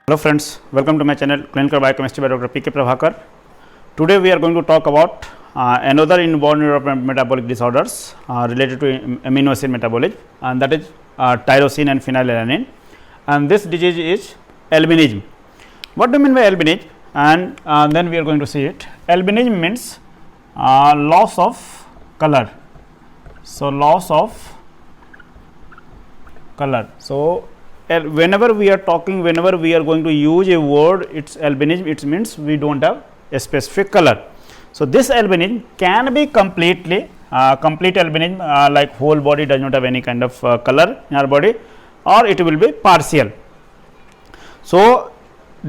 Hello friends, welcome to my channel Clinical Biochemistry by Dr. P.K. Prabhakar. Today we are going to talk about another inborn metabolic disorders related to amino acid metabolism, and that is tyrosine and phenylalanine, and this disease is albinism. What do you mean by albinism? And then we are going to see it. Albinism means loss of color. So, loss of color. So, whenever we are going to use a word, it's albinism, it means we don't have a specific color. So, this albinism can be complete albinism, like whole body does not have any kind of color in our body, or it will be partial. So,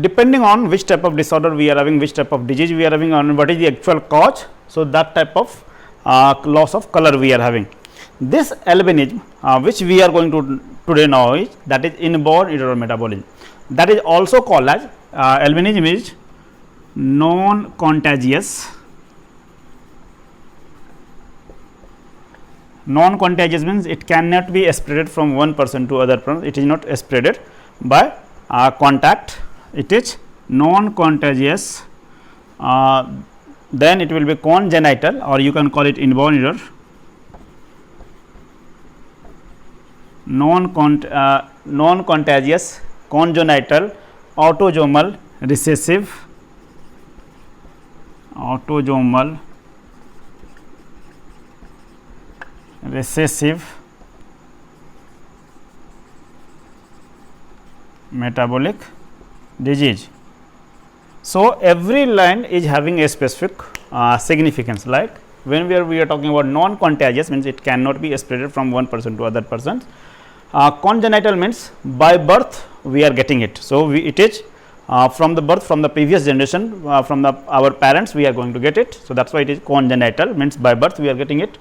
depending on which type of disorder we are having, which type of disease we are having, and what is the actual cause, so that type of loss of color we are having. This albinism which we are going to today know is that is inborn error metabolism, that is also called as albinism is non-contagious. Non-contagious means it cannot be spreaded from one person to other person, it is not spreaded by contact, it is non-contagious. Then it will be congenital, or you can call it inborn error. Non-contagious, congenital, autosomal recessive, metabolic disease. So, every line is having a specific significance, like when we are talking about non-contagious means it cannot be spreaded from one person to other person. Congenital means by birth we are getting it. So, it is from the birth, from the previous generation, from our parents we are going to get it. So, that is why it is congenital, means by birth we are getting it.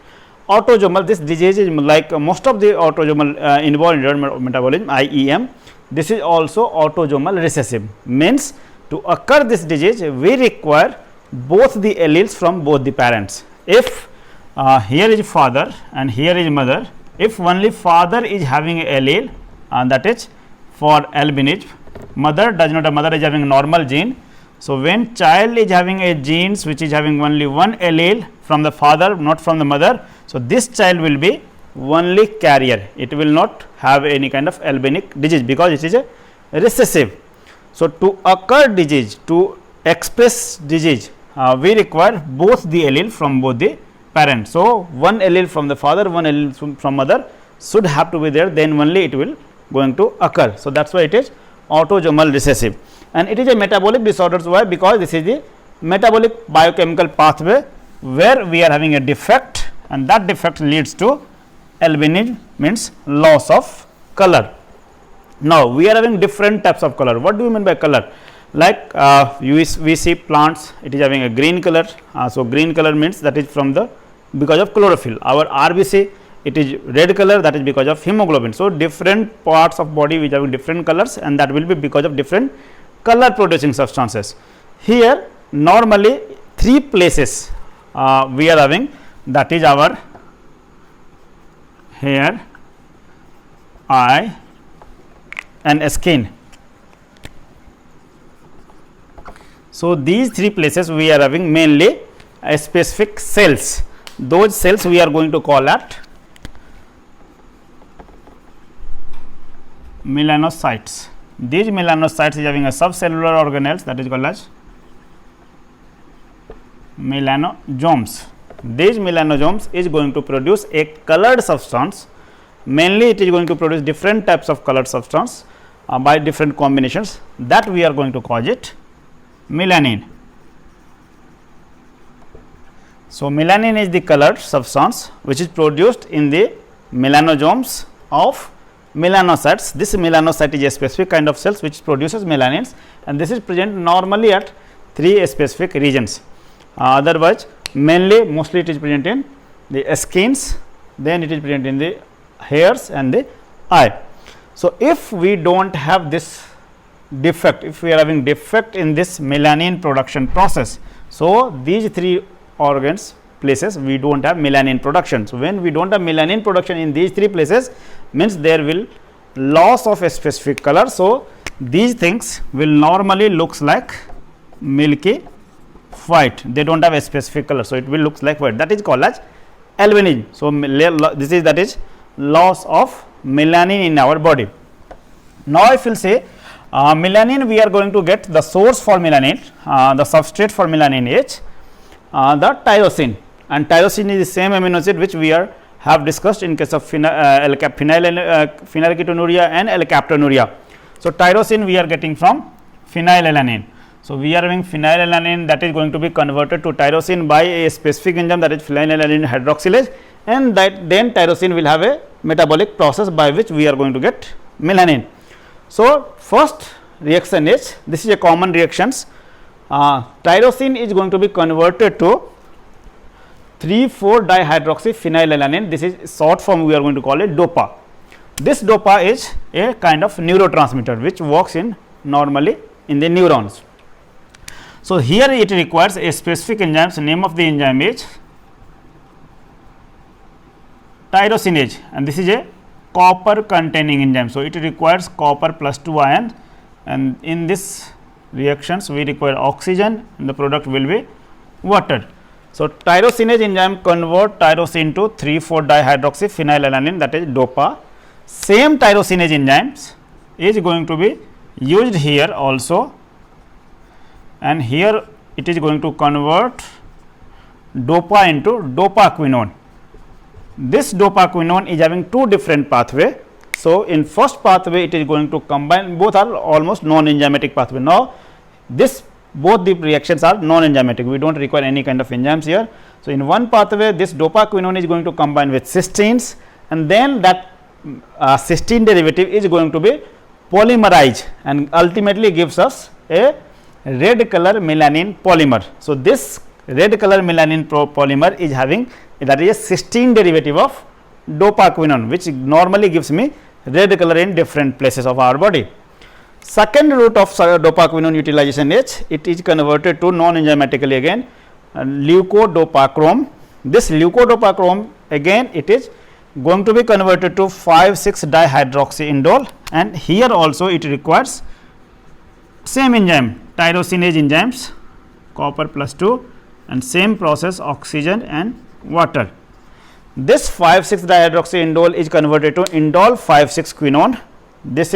Autosomal, this disease is like most of the autosomal inborn error metabolism, IEM, this is also autosomal recessive, means to occur this disease we require both the alleles from both the parents. If here is father and here is mother, if only father is having a allele, that is for albinism, mother does not have, mother is having a normal gene. So, when child is having a genes which is having only one allele from the father, not from the mother, so this child will be only carrier, it will not have any kind of albinic disease because it is a recessive. So, to occur disease, to express disease, we require both the allele from both the parents. So, one allele from the father, one allele from mother should have to be there, then only it will going to occur. So, that is why it is autosomal recessive, and it is a metabolic disorder. Why? Because this is the metabolic biochemical pathway where we are having a defect, and that defect leads to albinism, means loss of color. Now, we are having different types of color. What do you mean by color? Like we see plants, it is having a green color. So, green color means that is from the because of chlorophyll. Our RBC, it is red color, that is because of hemoglobin. So, different parts of body which have different colors, and that will be because of different color producing substances. Here normally three places we are having, that is our hair, eye and skin. So, these three places we are having mainly a specific cells, those cells we are going to call at melanocytes. These melanocytes is having a subcellular organelles, that is called as melanosomes. These melanosomes is going to produce a colored substance, mainly it is going to produce different types of colored substance by different combinations, that we are going to call it melanin. So, melanin is the colored substance which is produced in the melanosomes of melanocytes. This melanocyte is a specific kind of cells which produces melanins, and this is present normally at three specific regions. Otherwise, mostly it is present in the skins, then it is present in the hairs and the eye. So, if we do not have this defect, if we are having defect in this melanin production process, so these three organs places we do not have melanin production. So, when we do not have melanin production in these three places, means there will loss of a specific color. So, these things will normally looks like milky white, they do not have a specific color. So, it will looks like white, that is called as albinism. So, this is that is loss of melanin in our body. Now, if we will say melanin, we are going to get the source for melanin, the substrate for melanin is the tyrosine, and tyrosine is the same amino acid which we have discussed in case of phenylketonuria and L-captonuria. So, tyrosine we are getting from phenylalanine. So, we are having phenylalanine that is going to be converted to tyrosine by a specific enzyme, that is phenylalanine hydroxylase, and that then tyrosine will have a metabolic process by which we are going to get melanin. So, first reaction is, this is a common reactions, tyrosine is going to be converted to 3,4-dihydroxyphenylalanine, this is short form we are going to call it DOPA. This DOPA is a kind of neurotransmitter which works in normally in the neurons. So, here it requires a specific enzyme, so name of the enzyme is tyrosinase, and this is a copper containing enzyme. So, it requires copper plus 2 ions, and in this reactions we require oxygen and the product will be water. So, tyrosinase enzyme convert tyrosine to 3,4-dihydroxyphenylalanine, that is DOPA. Same tyrosinase enzymes is going to be used here also, and here it is going to convert DOPA into dopaquinone. This dopaquinone is having two different pathway. So, in first pathway it is going to combine, both are almost non-enzymatic pathway. Now, this both the reactions are non-enzymatic, we do not require any kind of enzymes here. So, in one pathway this dopaquinone is going to combine with cysteines, and then that cysteine derivative is going to be polymerized and ultimately gives us a red color melanin polymer. So, this red color melanin polymer is having, that is a cysteine derivative of dopaquinone, which normally gives me red color in different places of our body. Second route of dopaquinone utilization is, it is converted to non-enzymatically again leukodopachrome. This leukodopachrome again it is going to be converted to 5,6-dihydroxyindole, and here also it requires same enzyme, tyrosinase enzymes, copper plus 2, and same process, oxygen and water. This 5,6-dihydroxyindole is converted to indole 5,6-quinone. This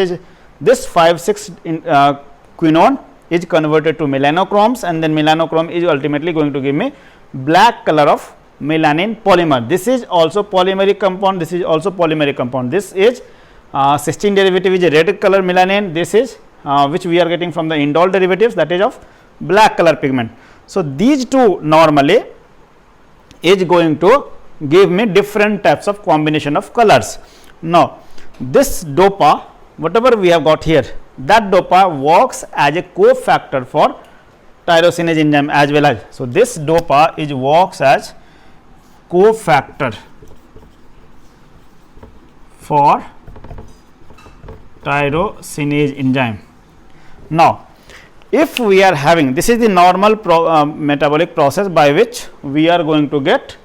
5,6-quinone is converted to melanochrome, and then melanochrome is ultimately going to give me black color of melanin polymer. This is also polymeric compound, this is also polymeric compound. This is cysteine derivative is a red color melanin, this is which we are getting from the indole derivatives, that is of black color pigment. So, these two normally is going to give me different types of combination of colors. Now, this DOPA, whatever we have got here, that DOPA works as a cofactor for tyrosinase enzyme as well as. So, this DOPA is works as cofactor for tyrosinase enzyme. Now, if we are having, this is the normal metabolic process by which we are going to get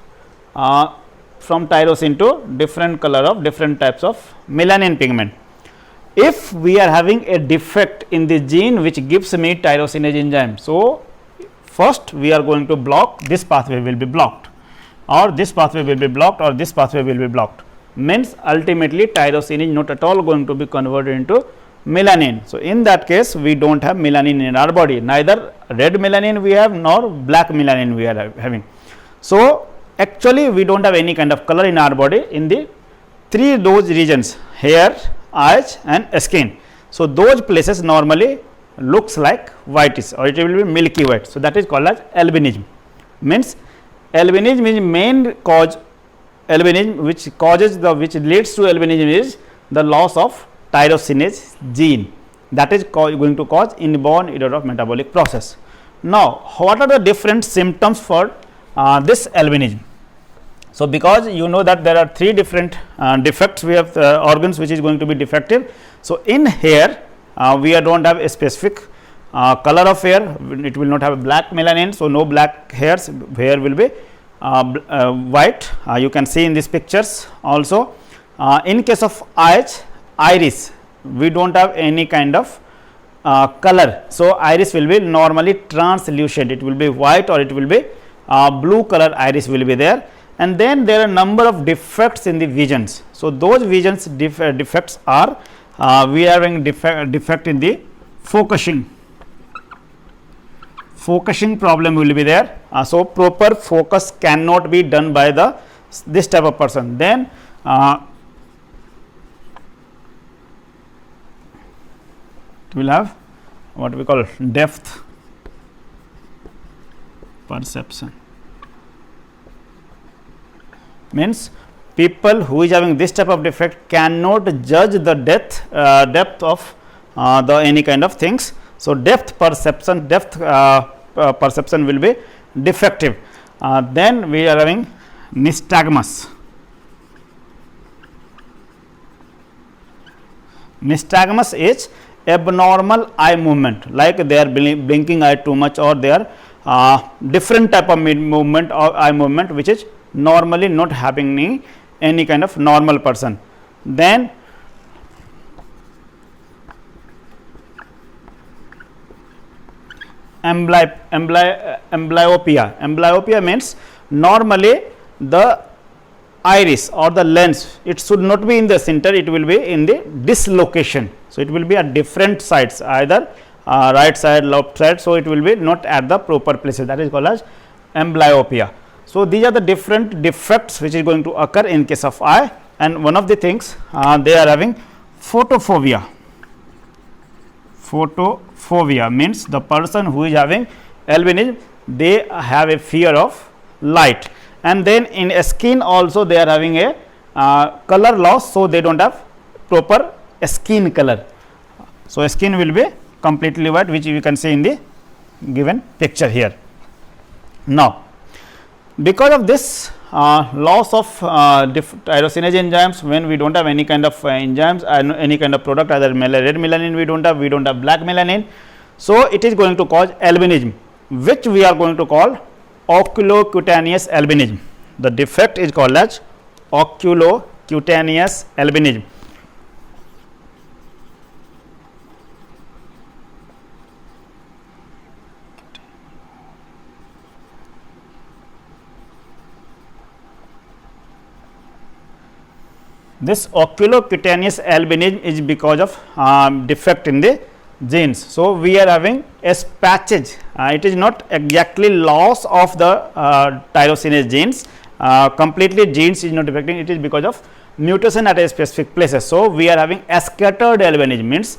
from tyrosine to different color of different types of melanin pigment. If we are having a defect in the gene which gives me tyrosinase enzyme, so first we are going to block, this pathway will be blocked, or this pathway will be blocked, or this pathway will be blocked, means ultimately tyrosine is not at all going to be converted into melanin. So, in that case we do not have melanin in our body, neither red melanin we have nor black melanin we are having. So, actually we do not have any kind of color in our body in the those regions, hair, eyes and skin. So, those places normally looks like whitish, or it will be milky white. So, that is called as albinism. Means albinism is main cause, albinism which causes the, which leads to albinism is the loss of tyrosinase gene, that is going to cause inborn error of metabolic process. Now, what are the different symptoms for this albinism? So, because you know that there are three different defects, we have organs which is going to be defective. So, in hair we do not have a specific color of hair, it will not have a black melanin. So, no black hairs, hair will be white, you can see in these pictures also. In case of eyes, iris, we do not have any kind of color. So, iris will be normally translucent, it will be white or it will be blue color iris will be there, and then there are number of defects in the visions. So, those visions defects are we are having defect in the focusing problem will be there. So, proper focus cannot be done by this type of person. Then it will have what we call depth perception, means people who is having this type of defect cannot judge the depth of the any kind of things. So, depth perception will be defective. Then we are having nystagmus. Nystagmus is abnormal eye movement, like they are blinking eye too much, or they are different type of movement or eye movement which is normally not happening any kind of normal person. Then amblyopia means normally the iris or the lens, it should not be in the center, it will be in the dislocation. So, it will be at different sides, either right side, left side. So, it will be not at the proper places, that is called as amblyopia. So, these are the different defects which is going to occur in case of eye, and one of the things they are having photophobia. Photophobia means the person who is having albinism, they have a fear of light, and then in skin also they are having a color loss. So, they do not have proper skin color. So, skin will be completely white, which you can see in the given picture here. Now, because of this loss of tyrosinase enzymes, when we do not have any kind of enzymes and any kind of product, either red melanin we do not have black melanin. So, it is going to cause albinism, which we are going to call oculocutaneous albinism. The defect is called as oculocutaneous albinism. This oculocutaneous albinism is because of defect in the genes. So, we are having S patches, it is not exactly loss of the tyrosinase genes, completely genes is not defecting, it is because of mutation at a specific places. So, we are having scattered albinism, means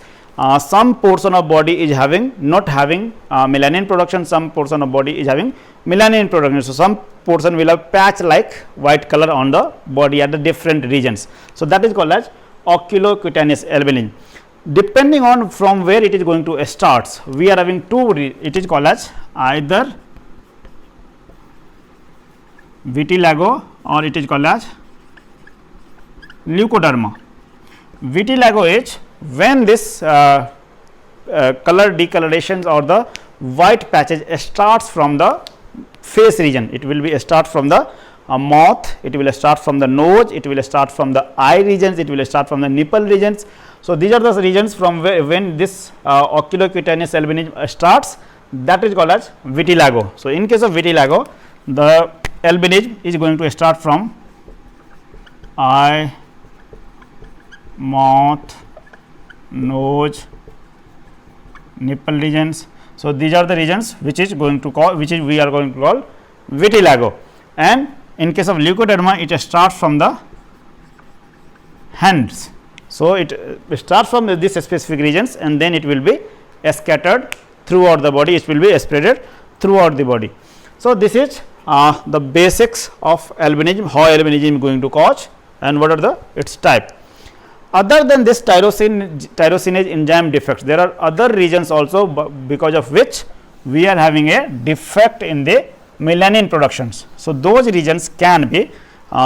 some portion of body is having not having melanin production, some portion of body is having melanin production. So, some portion will have patch like white color on the body at the different regions. So, that is called as oculocutaneous albinism. Depending on from where it is going to start, we are having it is called as either vitiligo or it is called as leukoderma. Vitiligo is when this color decolorations or the white patches starts from the face region. It will be start from the mouth, it will start from the nose, it will start from the eye regions, it will start from the nipple regions. So, these are the regions from where when this oculocutaneous albinism starts, that is called as vitiligo. So, in case of vitiligo, the albinism is going to start from eye, mouth, nose, nipple regions. So, these are the regions which is going to call, which is we are going to call vitiligo, and in case of leukoderma, it starts from the hands. So, it starts from this specific regions and then it will be scattered throughout the body, it will be spreaded throughout the body. So, this is the basics of albinism, how albinism is going to cause and what are its type. Other than this tyrosinase enzyme defects, there are other regions also because of which we are having a defect in the melanin productions. So, those regions can be,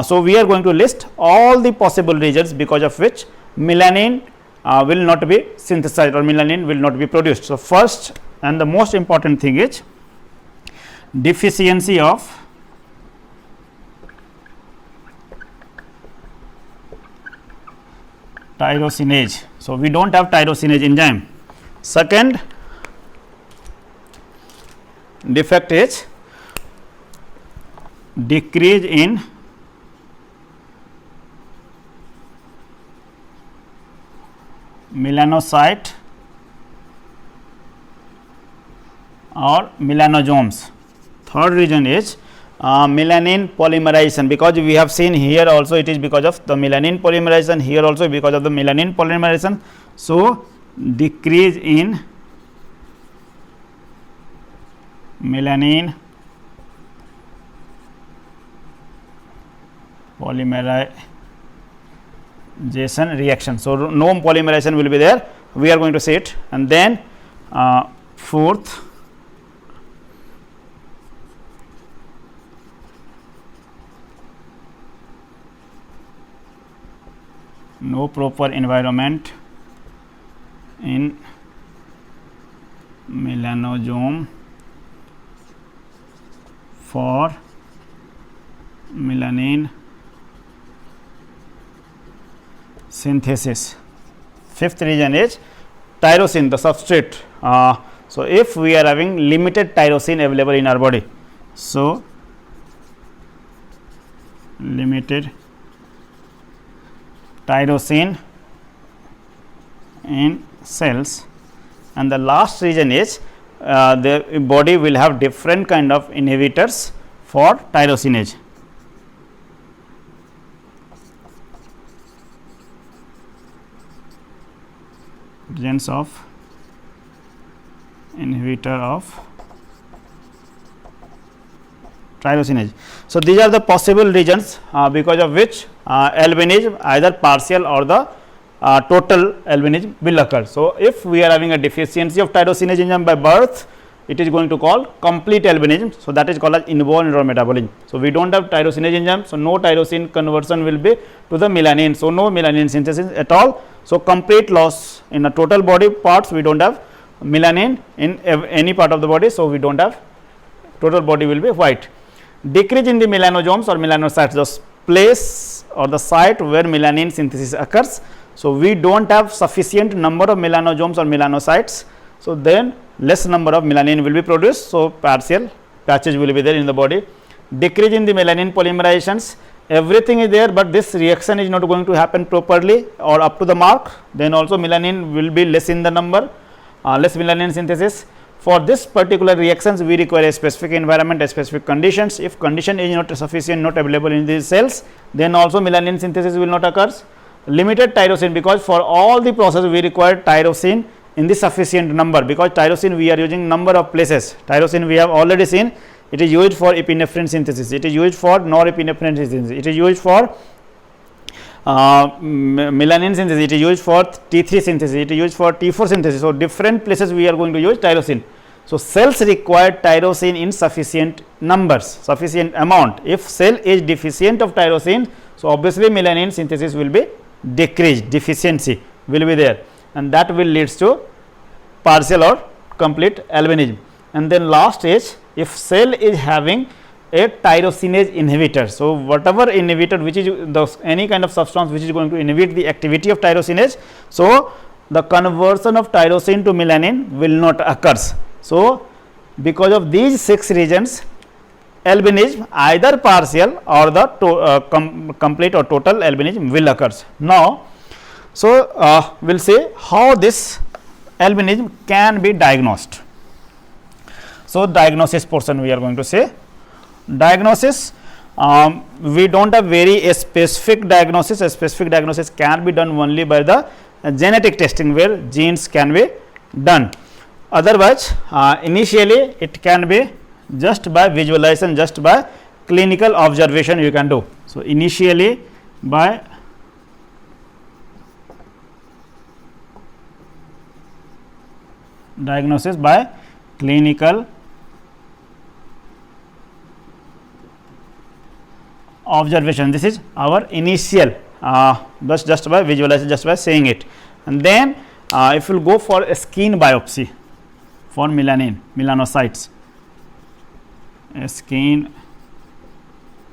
so we are going to list all the possible regions because of which melanin will not be synthesized or melanin will not be produced. So, first and the most important thing is deficiency of tyrosinase. So, we do not have tyrosinase enzyme. Second defect is decrease in melanocyte or melanosomes. Third reason is melanin polymerization, because we have seen here also it is because of the melanin polymerization, here also because of the melanin polymerization. So, decrease in melanin polymerization reaction. So, no polymerization will be there, we are going to see it. And then fourth, no proper environment in melanosome for melanin synthesis. Fifth reason is tyrosine, the substrate. So, if we are having limited tyrosine available in our body, so limited tyrosine in cells. And the last reason is the body will have different kind of inhibitors for tyrosinase. Presence of inhibitor of tyrosinase. So, these are the possible reasons because of which albinism, either partial or the total albinism will occur. So, if we are having a deficiency of tyrosinase enzyme by birth, it is going to call complete albinism. So, that is called as inborn metabolism. So, we do not have tyrosinase enzyme. So, no tyrosine conversion will be to the melanin. So, no melanin synthesis at all. So, complete loss in a total body parts, we do not have melanin in any part of the body. So, we do not have, total body will be white. Decrease in the melanosomes or melanocytes, the place or the site where melanin synthesis occurs. So, we do not have sufficient number of melanosomes or melanocytes. So, then less number of melanin will be produced. So, partial patches will be there in the body. Decrease in the melanin polymerizations, everything is there, but this reaction is not going to happen properly or up to the mark. Then also melanin will be less in the number, less melanin synthesis. For this particular reactions, we require a specific environment, a specific conditions. If condition is not sufficient, not available in these cells, then also melanin synthesis will not occur. Limited tyrosine, because for all the process we require tyrosine in the sufficient number, because tyrosine we are using number of places. Tyrosine we have already seen, it is used for epinephrine synthesis, it is used for norepinephrine synthesis, it is used for melanin synthesis, it is used for T3 synthesis, it is used for T4 synthesis. So, different places we are going to use tyrosine. So, cells require tyrosine in sufficient numbers, sufficient amount. If cell is deficient of tyrosine, so obviously melanin synthesis will be decreased, deficiency will be there, and that will leads to partial or complete albinism. And then last is, if cell is having a tyrosinase inhibitor. So, whatever inhibitor which is any kind of substance which is going to inhibit the activity of tyrosinase. So, the conversion of tyrosine to melanin will not occur. So, because of these 6 reasons, albinism either partial or the complete or total albinism will occur. Now, so we will say how this albinism can be diagnosed. So, diagnosis portion we are going to say. Diagnosis, we do not have very specific diagnosis. A specific diagnosis can be done only by the genetic testing, where genes can be done. Otherwise, initially it can be just by visualization, just by clinical observation you can do. So, initially by diagnosis by clinical observation. This is our initial, just by visualization, just by saying it. And then if you will go for a skin biopsy for melanocytes, a skin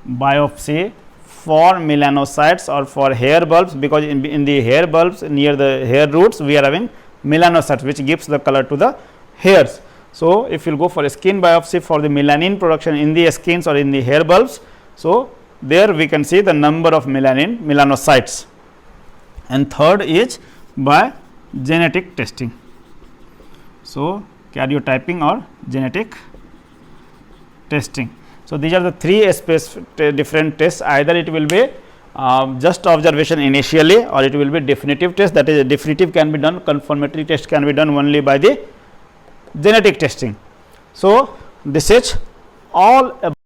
biopsy for melanocytes or for hair bulbs, because in the hair bulbs near the hair roots we are having melanocytes, which gives the color to the hairs. So, if you will go for a skin biopsy for the melanin production in the skins or in the hair bulbs. So, there we can see the number of melanocytes. And third is by genetic testing. So, karyotyping or genetic testing. So, these are the three different tests, either it will be just observation initially, or it will be definitive test, that is definitive can be done, confirmatory test can be done only by the genetic testing. So, this is all about